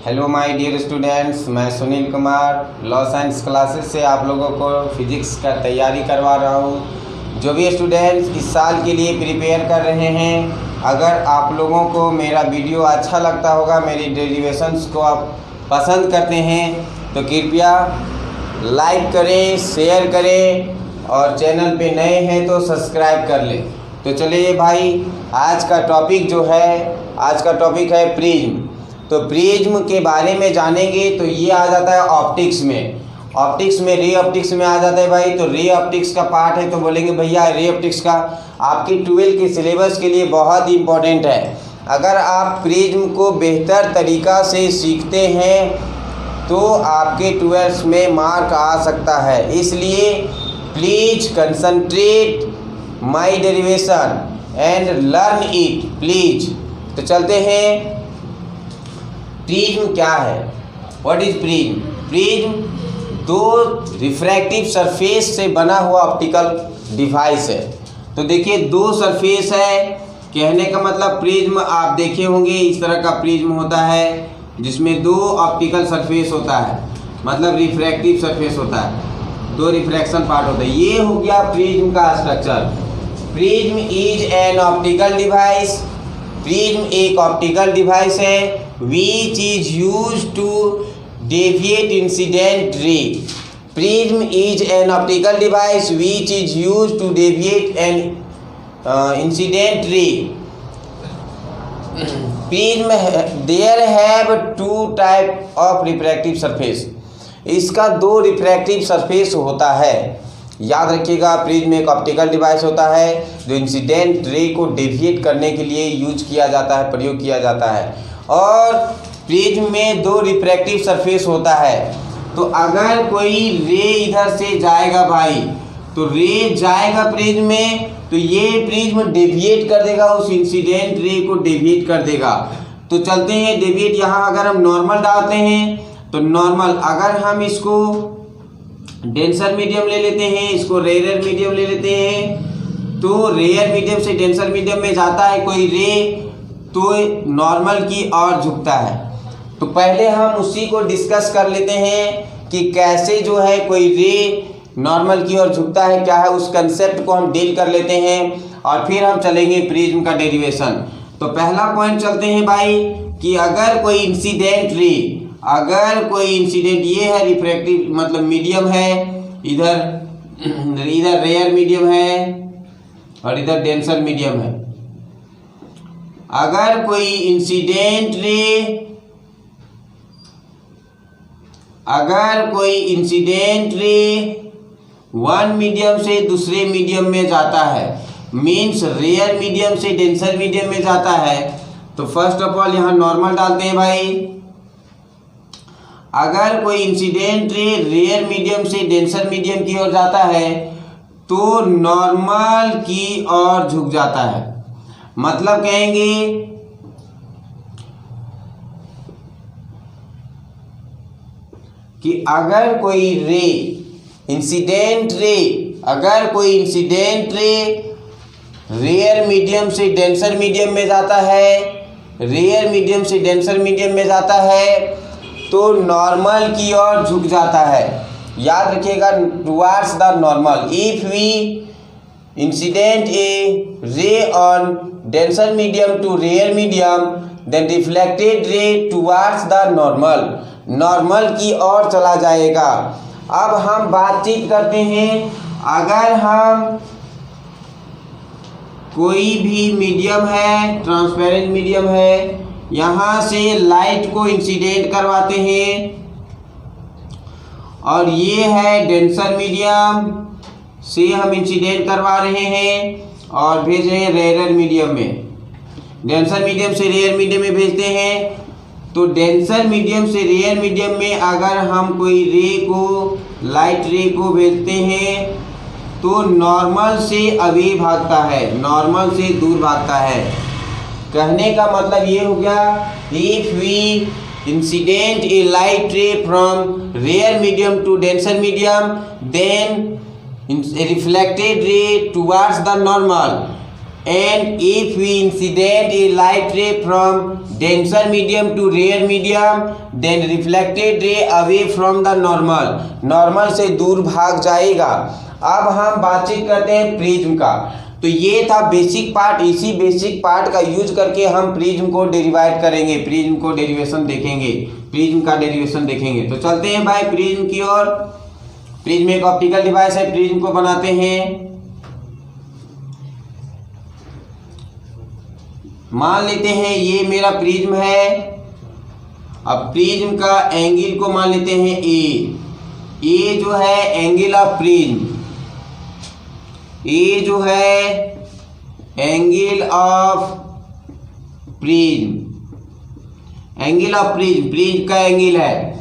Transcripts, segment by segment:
Hello my dear students, मैं Sunil Kumar law science classes से आप लोगों को फिजिक्स का तैयारी करवा रहा हूँ। जो भी स्टूडेंट्स इस साल के लिए प्रिपेयर कर रहे हैं, अगर आप लोगों को मेरा वीडियो अच्छा लगता होगा, मेरी डेरिवेशंस को आप पसंद करते हैं, तो कृपया लाइक करें, शेयर करें और चैनल पे नए हैं तो सब्सक्राइब कर लें। तो चलिए भाई, आज का टॉपिक है प्रिज्म। तो प्रिज्म के बारे में जानेंगे तो ये आ जाता है ऑप्टिक्स में रे ऑप्टिक्स में आ जाता है भाई। तो रे ऑप्टिक्स का पार्ट है, तो बोलेंगे भैया रे ऑप्टिक्स का आपकी 12 के सिलेबस के लिए बहुत इम्पोर्टेंट है। अगर आप प्रिज्म को बेहतर तरीक़ा से सीखते हैं तो आपके 12th में मार्क आ सकता है। इसलिए please concentrate my derivation and learn it please. तो चलते हैं, प्रिज्म क्या है, व्हाट इज प्रिज्म। प्रिज्म दो रिफ्रैक्टिव सरफेस से बना हुआ ऑप्टिकल डिवाइस है। तो देखिए, दो सरफेस है, कहने का मतलब प्रिज्म आप देखे होंगे इस तरह का प्रिज्म होता है जिसमें दो ऑप्टिकल सरफेस होता है, मतलब रिफ्रैक्टिव सरफेस होता है, दो रिफ्रैक्शन पार्ट होता है। ये हो गया प्रिज्म का structure. Prism is an optical device. Prism एक ऑप्टिकल डिवाइस है which is used to deviate incident ray. Prism is an optical device which is used to deviate an incident ray. Prism there have two type of refractive surface. इसका दो refractive surface होता है। याद रखिएगा, prism एक optical device होता है जो इंसिडेंट रे को डेविएट करने के लिए यूज किया जाता है, प्रयोग किया जाता है। और प्रिज्म में दो रिफ्रैक्टिव सरफेस होता है। तो अगर कोई रे इधर से जाएगा भाई, तो रे जाएगा प्रिज्म में, तो ये प्रिज्म डेविएट कर देगा, उस इंसिडेंट रे को डेविएट कर देगा। तो चलते हैं डेविएट। यहाँ अगर हम नॉर्मल डालते हैं तो नॉर्मल, अगर हम इसको डेंसर मीडियम ले लेते हैं, इसको रेयर मीडियम ले लेते हैं, तो रेयर मीडियम से डेंसर मीडियम में जाता है कोई रे तो नॉर्मल की ओर झुकता है। तो पहले हम उसी को डिस्कस कर लेते हैं कि कैसे जो है कोई रे नॉर्मल की ओर झुकता है, क्या है, उस कंसेप्ट को हम डील कर लेते हैं और फिर हम चलेंगे प्रिज्म का डेरिवेशन। तो पहला पॉइंट चलते हैं भाई कि अगर कोई इंसिडेंट रे, ये है रिफ्रैक्टिव मतलब मीडियम है, इधर रेयर मीडियम है और इधर डेंसर मीडियम है। अगर कोई इंसिडेंट रे वन मीडियम से दूसरे मीडियम में जाता है, मीन्स रेयर मीडियम से डेंसर मीडियम में जाता है, तो फर्स्ट ऑफ ऑल यहाँ नॉर्मल डालते हैं भाई। अगर कोई इंसिडेंट रे रेयर मीडियम से डेंसर मीडियम की ओर जाता है तो नॉर्मल की ओर झुक जाता है। मतलब कहेंगे कि अगर कोई इंसिडेंट रे रेयर मीडियम से डेंसर मीडियम में जाता है, तो नॉर्मल की ओर झुक जाता है। याद रखिएगा, towards the normal. If we incident a ray on denser medium to rare medium, then reflected ray towards the normal की ओर चला जाएगा। अब हम बातचीत करते हैं, अगर हम कोई भी मीडियम है, ट्रांसपेरेंट मीडियम है, यहाँ से लाइट को इंसिडेंट करवाते हैं और ये है डेंसर मीडियम से हम इंसिडेंट करवा रहे हैं और भेज रहे हैं रेयर मीडियम में। डेंसर मीडियम से रेयर मीडियम में भेजते हैं। तो डेंसर मीडियम से रेयर मीडियम में अगर हम कोई लाइट रे को भेजते हैं तो नॉर्मल से अवे भागता है, नॉर्मल से दूर भागता है। कहने का मतलब ये हो गया, if we incident a light ray from rare medium to denser medium, then reflected ray towards the normal, and if we incident a light ray from denser medium to rare medium, then reflected ray away from the normal से दूर भाग जाएगा। अब हम बातचीत करते हैं prism का। तो ये था बेसिक पार्ट। इसी बेसिक पार्ट का यूज करके हम प्रिज्म को डेरिवाइव करेंगे, प्रिज्म को डेरिवेशन देखेंगे, प्रिज्म का डेरिवेशन देखेंगे। तो चलते हैं भाई प्रिज्म की ओर। प्रिज्म एक ऑप्टिकल डिवाइस है। प्रिज्म को बनाते हैं, मान लेते हैं ये मेरा प्रिज्म है। अब प्रिज्म का एंगल को मान लेते हैं ए जो है एंगल ऑफ प्रिज्म, ए जो है angle of prism, angle of prism, prism का एंगल है।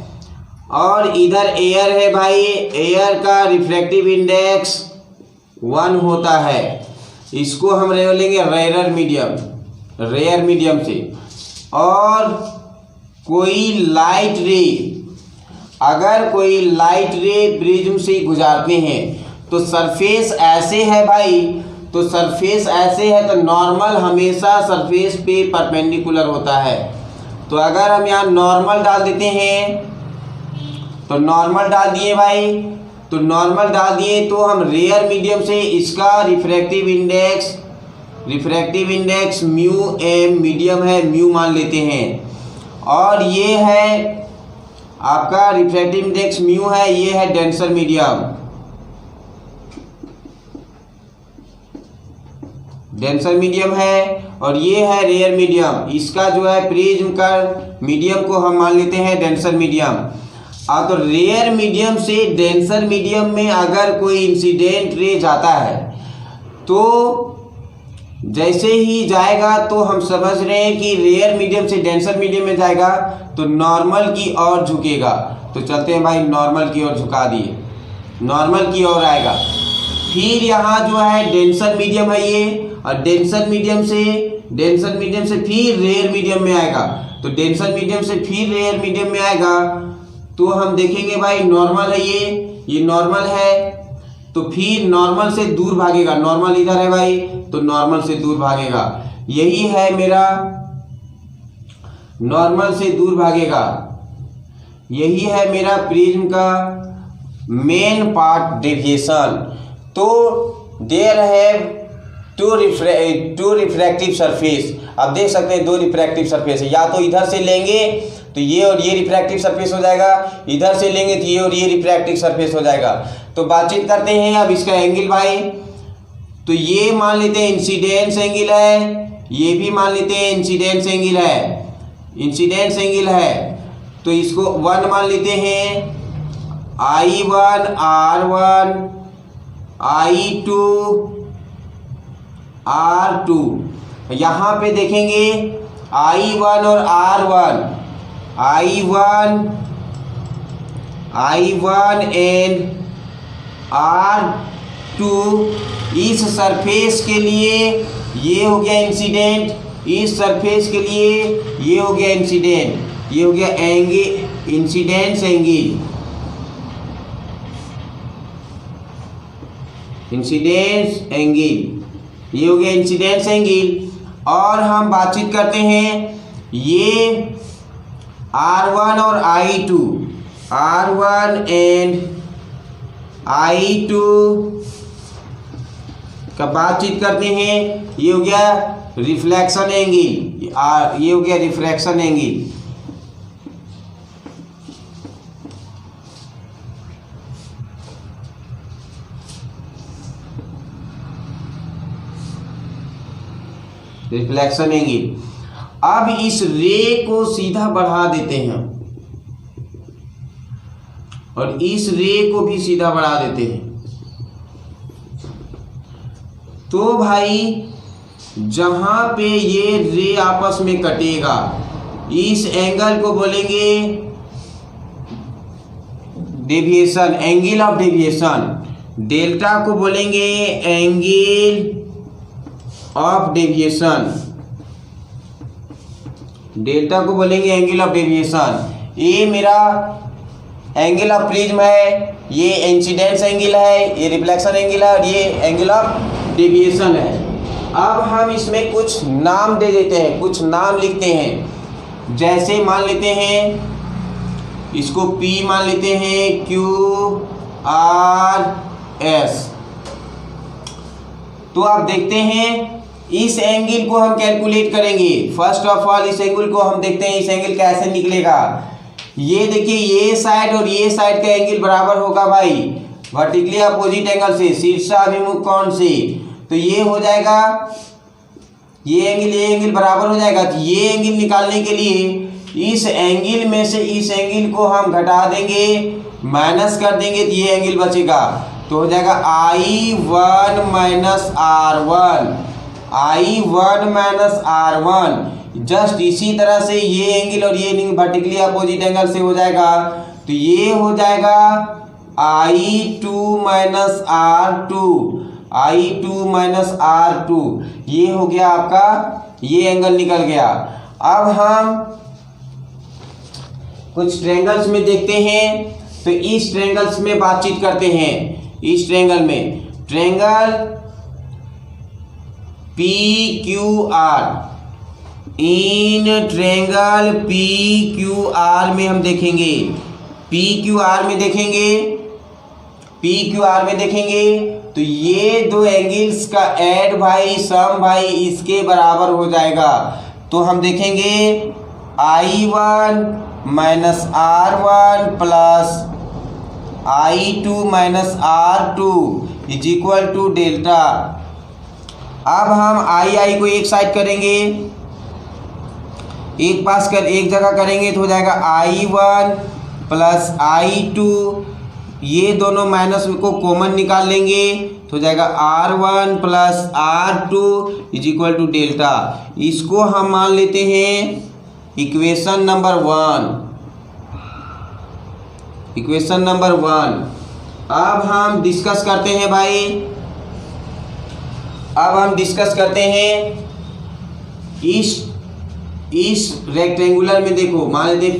और इधर एयर है भाई, एयर का रिफ्रैक्टिव इंडेक्स 1 होता है। इसको हम लेंगे रेयर मीडियम से। और कोई लाइट रे, अगर कोई लाइट रे प्रिज्म से गुजारते हैं तो सरफेस ऐसे है भाई, तो सरफेस ऐसे है तो नॉर्मल हमेशा सरफेस पे परपेंडिकुलर होता है। तो अगर हम यहाँ नॉर्मल डाल देते हैं, तो नॉर्मल डाल दिए भाई, तो नॉर्मल डाल दिए तो हम रेयर मीडियम से इसका refractive index mu M, medium है म्यू मान लेते हैं। और ये है आपका रिफ्रैक्टिव इंडेक्स म्यू है, ये है डेंसर मीडियम है। और ये है रेयर मीडियम। इसका जो है प्रिज्म का मीडियम को हम मान लेते हैं डेंसर मीडियम। तो रेयर मीडियम से डेंसर मीडियम में अगर कोई इंसिडेंट रे जाता है तो जैसे ही जाएगा तो हम समझ रहे हैं कि रेयर मीडियम से डेंसर मीडियम में जाएगा तो नॉर्मल की ओर झुकेगा। तो चलते हैं भाई, नॉर्मल की ओर झुका दिए, नॉर्मल की ओर आएगा। फिर यहाँ जो है डेंसर मीडियम है ये, और डेंसर मीडियम से फिर रेयर मीडियम में आएगा। तो डेंसर मीडियम से फिर रेयर मीडियम में आएगा तो हम देखेंगे भाई नॉर्मल है ये नॉर्मल है, तो फिर नॉर्मल से दूर भागेगा। नॉर्मल इधर है भाई, तो नॉर्मल से दूर भागेगा। यही है मेरा नॉर्मल से दूर भागेगा, यही है मेरा प्रिज्म का मेन पार्ट डेविएशन। तो देयर है टू रिफ्रैक्टिव सरफेस। अब देख सकते हैं 2 रिफ्रैक्टिव सरफेस है, या तो इधर से लेंगे तो ये और ये रिफ्रैक्टिव सरफेस हो जाएगा, इधर से लेंगे तो ये और ये रिफ्रैक्टिव सरफेस हो जाएगा। तो बातचीत करते हैं अब इसका एंगल भाई। तो ये मान लेते हैं इंसिडेंस एंगल है, ये भी मान लेते हैं इंसिडेंस एंगल है। तो इसको 1 मान लेते हैं, I1 R1 I2 R2। यहाँ पे देखेंगे I1 और R1, I1 एंड R2 इस सरफेस के लिए ये हो गया इंसिडेंट, इस सरफेस के लिए ये हो गया इंसिडेंट, ये हो गया एंगल, इंसिडेंस एंगल, ये हो गया इंसिडेंस एंगल। और हम बातचीत करते हैं ये R1 और I2, R1 एंड I2 का बातचीत करते हैं। ये हो गया रिफ्लेक्शन एंगल, ये हो गया रिफ्रैक्शन एंगल। Reflection angle. अब इस रे को सीधा बढ़ा देते हैं और इस रे को भी सीधा बढ़ा देते हैं। तो भाई जहां पे ये रे आपस में कटेगा इस एंगल को बोलेंगे deviation, angle of deviation. Delta को बोलेंगे एंगल ऑफ डेविएशन, डेल्टा को बोलेंगे एंगल ऑफ डेविएशन। ये मेरा एंगल ऑफ प्रिज्म है, ये इंसिडेंस एंगल है, ये रिफ्लेक्शन एंगल है और ये एंगल ऑफ डेविएशन है। अब हम इसमें कुछ नाम दे देते हैं, कुछ नाम लिखते हैं। जैसे मान लेते हैं इसको P मान लेते हैं, Q R S। तो आप देखते हैं इस एंगल को हम कैलकुलेट करेंगे। फर्स्ट ऑफ ऑल इस एंगल को हम देखते हैं, इस एंगल कैसे निकलेगा। ये देखिए ये साइड और ये साइड का एंगल बराबर होगा भाई वर्टिकली अपोजिट एंगल से, शीर्षाभिमुख कोण से। तो ये हो जाएगा, ये एंगल बराबर हो जाएगा। तो ये एंगल निकालने के लिए इस एंगल में से इस एंगल को हम घटा देंगे, माइनस कर देंगे, तो ये एंगल बचेगा। तो हो जाएगा I1 minus R1, I1 minus R1। Just इसी तरह से ये एंगल और ये एंगल वर्टिकली अपोजिट एंगल से हो जाएगा। तो ये हो जाएगा I2 minus R2, I2 minus R2। ये हो गया आपका, ये एंगल निकल गया। अब हम कुछ ट्रायंगल्स में देखते हैं। तो इस ट्रायंगल्स में बातचीत करते हैं। इस ट्रायंगल में triangle PQR, in triangle PQR में हम देखेंगे, PQR में देखेंगे तो ये दो एंगल्स का ऐड भाई, सम भाई इसके बराबर हो जाएगा। तो हम देखेंगे I1 minus R1 plus I2 minus R2 is equal to delta. अब हम I को एक साइड करेंगे, एक जगह करेंगे तो हो जाएगा I1 प्लस I2। ये दोनों माइनस को कॉमन निकाल लेंगे तो हो जाएगा R1 plus R2 is equal to delta. इसको हम मान लेते हैं इक्वेशन नंबर 1। अब हम डिस्कस करते हैं भाई, अब हम डिस्कस करते हैं इस रेक्टेंगुलर में। देखो मान लेते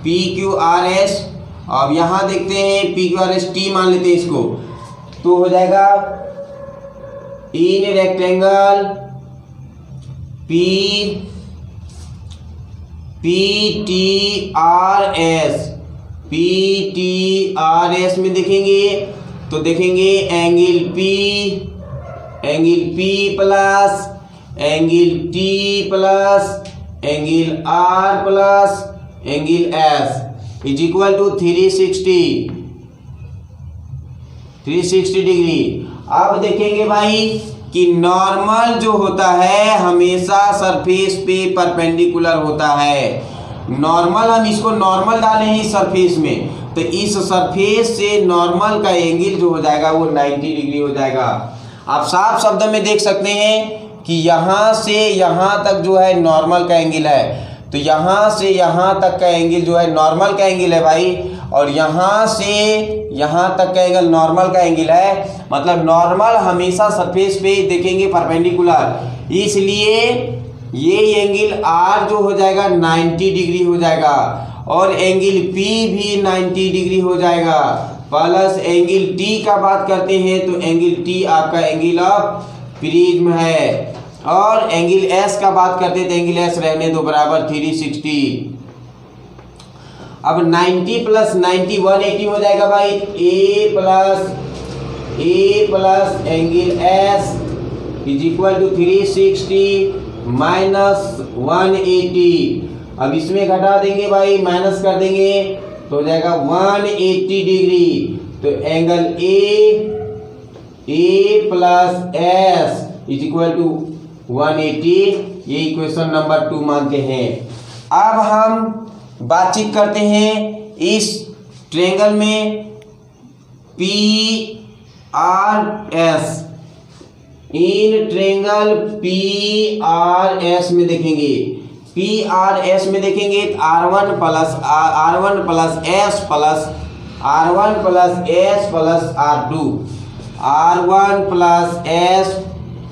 PQRS। अब यहाँ देखते हैं PQRS T मान लेते हैं इसको। तो हो जाएगा इन रेक्टेंगल PTRS में देखेंगे तो देखेंगे angle P plus angle T plus angle R plus angle S is equal to 360 degree. अब देखेंगे भाई कि नॉर्मल जो होता है हमेशा सरफेस पे परपेंडिकुलर होता है। नॉर्मल, हम इसको नॉर्मल डाले हैं इस सरफेस में, तो इस सरफेस से नॉर्मल का एंगल जो हो जाएगा वो 90 डिग्री हो जाएगा। आप साफ शब्दों में देख सकते हैं कि यहाँ से यहाँ तक जो है नॉर्मल का एंगल है। तो यहाँ से यहाँ तक का एंगल जो है नॉर्मल का एंगल है भाई, और यहाँ से यहाँ तक का एंगल नॉर्मल का एंगल है। मतलब नॉर्मल हमेशा सरफेस पे देखेंगे परपेंडिकुलर, इसलिए ये एंगल R जो हो जाएगा 90 डिग्री हो जाएगा, और एंगल P भी 90 डिग्री हो जाएगा। प्लस एंगल T का बात करते हैं तो एंगल T आपका एंगल ऑफ प्रिज्म है, और एंगल S का बात करते हैं तो एंगल S रहने दो बराबर 360। अब 90 प्लस 90 180 हो जाएगा भाई। A plus angle S is equal to 360 minus 180। अब इसमें घटा देंगे भाई, माइनस कर देंगे तो हो जाएगा 180 डिग्री। तो angle A plus S is equal to 180। ये इक्वेशन नंबर 2 मानते हैं। अब हम बातचीत करते हैं इस ट्रायंगल में PRS। इन ट्रायंगल PRS में देखेंगे, PRS में देखेंगे तो R1 plus S plus R1 plus S plus R2, R1 plus S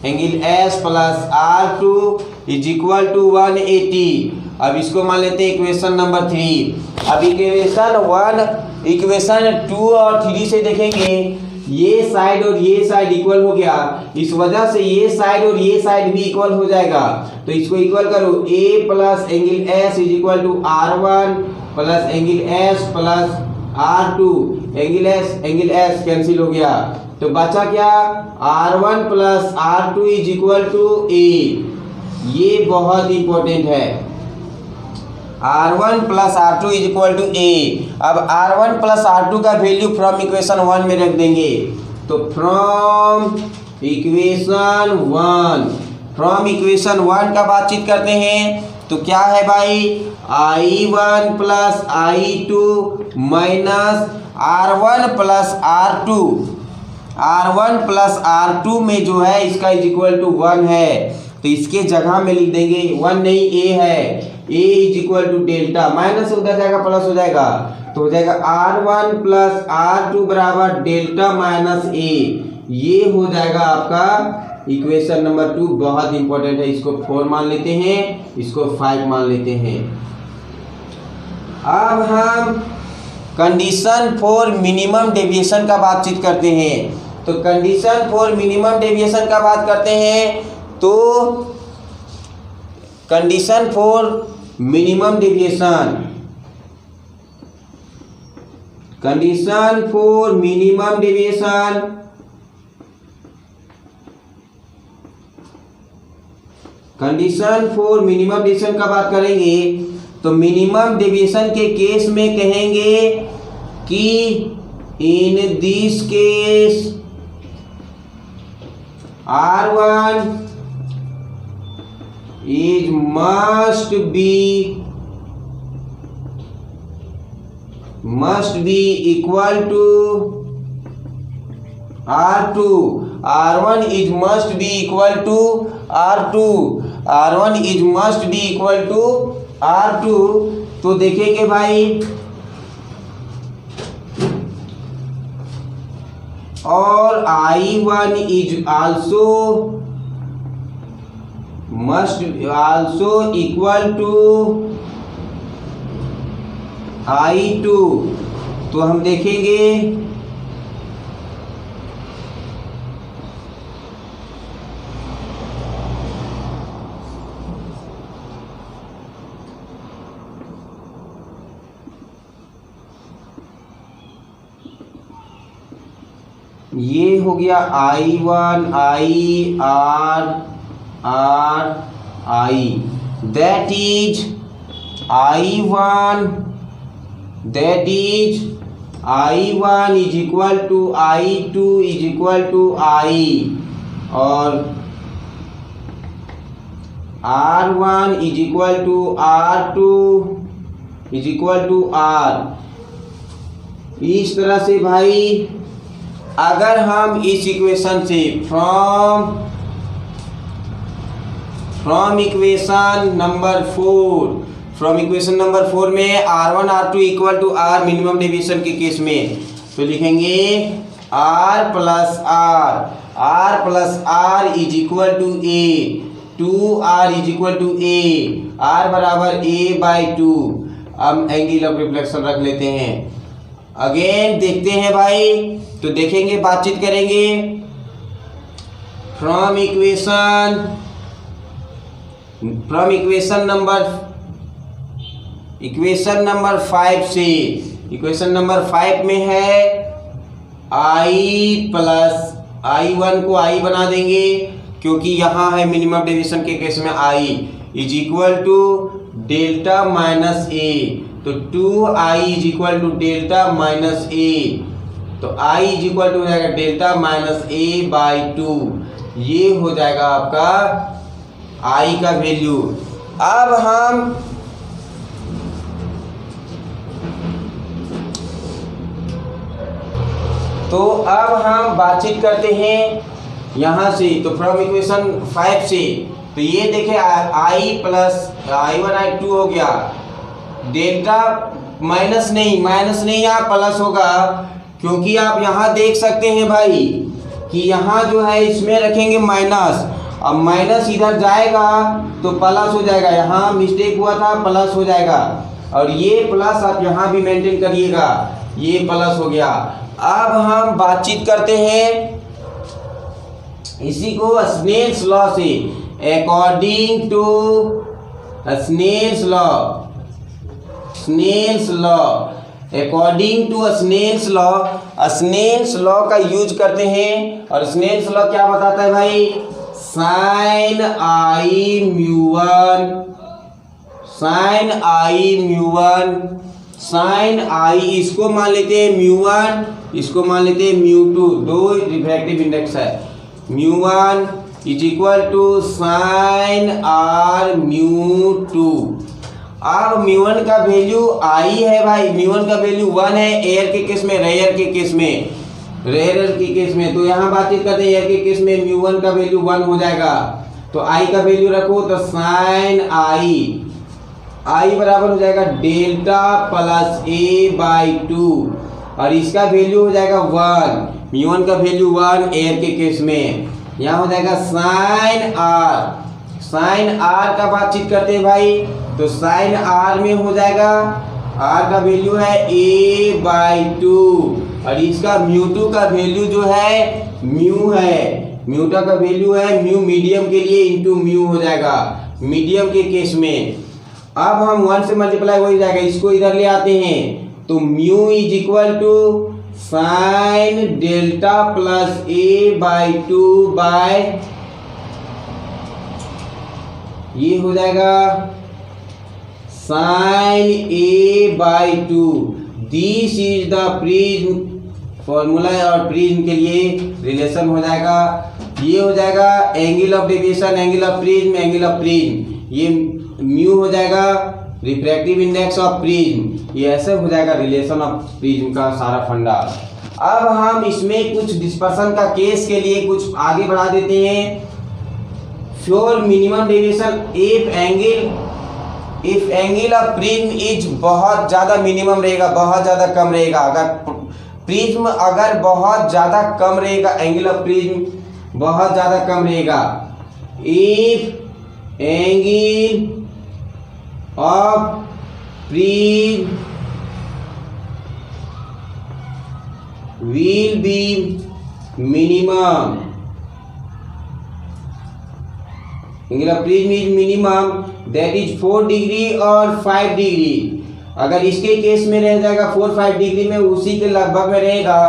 angle S plus R2 is equal to 180। अब इसको मान लेते हैं इक्वेशन नंबर 3। अब इक्वेशन 1, इक्वेशन 2 और 3 से देखेंगे, ये साइड और ये साइड इक्वल हो गया, इस वजह से ये साइड और ये साइड भी इक्वल हो जाएगा। तो इसको इक्वल करो, A plus angle S is equal to R1 plus angle S plus R2। Angle S cancel हो गया, तो बचा क्या, R1 plus R2 is equal to A. ये बहुत इंपॉर्टेंट है, R1 plus R2 is equal to A. अब R1 plus R2 का वैल्यू फ्रॉम इक्वेशन 1 में रख देंगे। तो फ्रॉम इक्वेशन 1 का बातचीत करते हैं, तो क्या है भाई, I1 plus I2 minus R1 plus R2। R1 plus R2 में जो है इसका इज इक्वल टू 1 है, तो इसके जगह में लिख देंगे 1 नहीं a है, a is equal to delta, minus उधर जाएगा प्लस हो जाएगा, तो हो जाएगा R1 प्लस R2 बराबर डेल्टा माइनस a। ये हो जाएगा आपका इक्वेशन नंबर 2। बहुत इंपॉर्टेंट है, इसको 4 मान लेते हैं, इसको 5 मान लेते हैं। अब हम कंडीशन फॉर मिनिमम डेविएशन का बातचीत करते हैं। तो कंडीशन फॉर मिनिमम डेविएशन का बात करते हैं, तो condition for minimum deviation, condition for minimum deviation, condition for minimum deviation का बात करेंगे, तो मिनिमम डेविएशन के केस में कहेंगे कि in this case R1 is must be equal to R2। R1 is must be equal to R2। R1 is must be equal to R2। तो देखेंगे भाई, और I1 is also must also equal to I2। तो हम देखेंगे ये हो गया I1 I R R I, that is I1 is equal to I2 is equal to I, और R1 is equal to R2 is equal to R। इस तरह से भाई अगर हम इस इक्वेशन से फ्रॉम इक्वेशन नंबर 4 में R1 R2 equal to R minimum deviation के केस में, तो लिखेंगे R plus R is equal to A, 2R is equal to A, R बराबर A/2। अब एंगल ऑफ रिफ्लेक्शन रख लेते हैं। अगेन देखते हैं भाई, तो देखेंगे, बातचीत करेंगे फ्रॉम इक्वेशन नंबर 5 से। इक्वेशन नंबर 5 में है I प्लस I1 को I बना देंगे, क्योंकि यहाँ है मिनिमम डेविएशन के केस में I is equal to delta minus A। तो 2I is equal to delta minus A, तो I इज इक्वल टू हो जाएगा डेल्टा माइनस A/2। ये हो जाएगा आपका I का वैल्यू। अब हम बातचीत करते हैं यहाँ से, तो फ्रॉम इक्वेशन 5 से। तो ये देखें I प्लस I1 I2 हो गया, डेल्टा माइनस नहीं यहाँ प्लस होगा, क्योंकि आप यहाँ देख सकते हैं भाई कि यहाँ जो है इसमें रखेंगे माइनस, अब माइनस इधर जाएगा तो प्लस हो जाएगा, यहाँ मिस्टेक हुआ था प्लस हो जाएगा, और ये प्लस आप यहाँ भी मेंटेन करिएगा, ये प्लस हो गया। अब हम बातचीत करते हैं इसी को स्नेल्स लॉ से। According to Snell's law, according to Snell's law का यूज करते हैं। और स्नेल्स लॉ क्या बताता है भाई? Sine I mu one, sine I इसको मान लेते हैं म्यू वन, इसको मान लेते हैं म्यू टू। दो रिफ्रैक्टिव इंडेक्स है। Mu one is equal to sine R mu two. अब म्यू वन का वैल्यू आई है भाई, म्यू वन का वैल्यू 1 है एयर के केस में, रेयर के केस में। तो यहाँ बातचीत करते हैं एयर के केस में म्यू वन का वैल्यू 1 हो जाएगा। तो आई का वैल्यू रखो तो साइन आई बराबर हो जाएगा डेल्टा प्लस ए बाई 2 और इसका वैल्यू हो जाएगा 1। म्यू वन का वैल्यू 1 एयर के केस में। यहाँ हो जाएगा साइन आर का बातचीत करते हैं भाई। तो साइन आर में हो जाएगा, आर का वैल्यू है a बाई 2 और इसका म्यू टू का वैल्यू जो है म्यू है, म्यू टू का वैल्यू है म्यू मीडियम के लिए इंटू म्यू हो जाएगा मीडियम के केस में। अब हम 1 से मल्टीप्लाई हो जाएगा, इसको इधर ले आते हैं। तो mu is equal to sine delta plus A by 2 by ये हो जाएगा sine A by 2। This is the prism formula और प्रिज्म के लिए रिलेशन हो जाएगा। ये हो जाएगा angle of deviation, angle of prism. ये म्यू हो जाएगा रिफ्रैक्टिव इंडेक्स ऑफ प्रिज्म। ये ऐसे हो जाएगा रिलेशन ऑफ प्रिज्म का सारा फंडा। अब हम इसमें कुछ डिस्पर्सन का केस के लिए कुछ आगे बढ़ा देते हैं। For minimum deviation if angle of prism is बहुत ज़्यादा मिनिमम रहेगा, बहुत ज़्यादा कम रहेगा। अगर प्रिज्म अगर बहुत ज़्यादा कम रहेगा, एंगल ऑफ प्रिज्म बहुत ज़्यादा कम रहेगा। If angle of prism will be minimum, angle of prism is minimum that is 4 degree और 5 डिग्री। अगर इसके केस में रह जाएगा 4-5 डिग्री में, उसी के लगभग में रहेगा,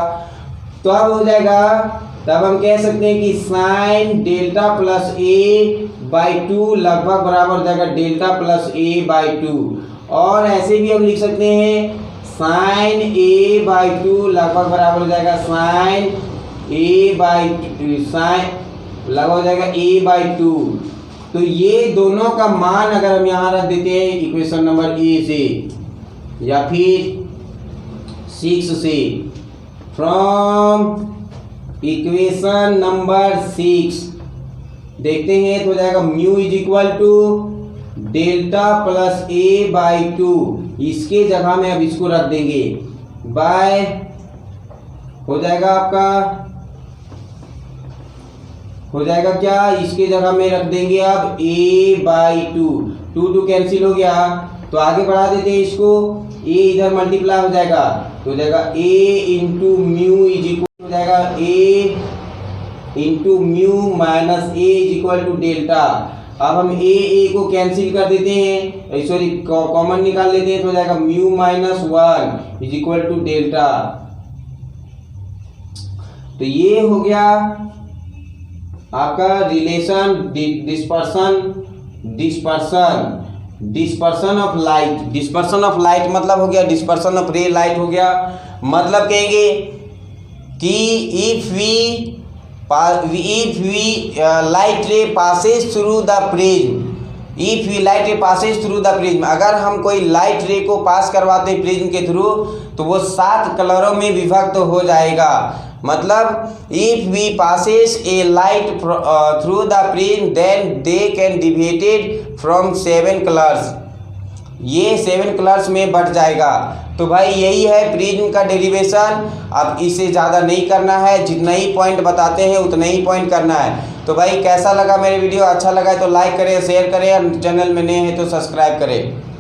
तो अब हो जाएगा, तब हम कह सकते हैं कि sign delta plus A by 2 लगभग बराबर हो जाएगा डेल्टा प्लस ए बाई 2। और ऐसे भी हम लिख सकते हैं साइन ए बाई 2 लगभग बराबर हो जाएगा साइन ए बाई साइन लगभग हो जाएगा ए बाई 2। तो ये दोनों का मान अगर हम यहाँ रख देते हैं इक्वेशन नंबर ए से या फिर 6 से, फ्रॉम इक्वेशन नंबर 6 देखते हैं तो हो जाएगा mu is equal to delta plus A by 2। इसके जगह में अब इसको रख देंगे बाय हो जाएगा आपका, हो जाएगा क्या, इसके जगह में रख देंगे अब a बाई 2 कैंसिल हो गया। तो आगे बढ़ा देते हैं इसको, a इधर मल्टीप्लाई हो जाएगा तो हो जाएगा a into mu is equal हो जाएगा a into mu minus a is equal to delta. अब हम a को कैंसिल कर देते हैं, सॉरी कॉमन निकाल लेते हैं तो हो जाएगा mu minus 1 is equal to delta. तो ये हो गया आपका relation dispersion of light. Dispersion of light मतलब हो गया डिस्पर्सन ऑफ रे लाइट हो गया। मतलब कहेंगे कि if we light ray passes through the prism, अगर हम कोई लाइट रे को पास करवाते हैं प्रिज्म के थ्रू तो वो 7 कलरों में विभक्त हो जाएगा। मतलब if we passes a light through the prism then they can divided from 7 colours, ये 7 कलर्स में बढ़ जाएगा। तो भाई यही है प्रिज्म का डेरिवेशन। अब इसे ज़्यादा नहीं करना है, जितना ही पॉइंट बताते हैं उतना ही पॉइंट करना है। तो भाई कैसा लगा मेरे वीडियो, अच्छा लगा है तो लाइक करें, शेयर करें और चैनल में नए हैं तो सब्सक्राइब करें।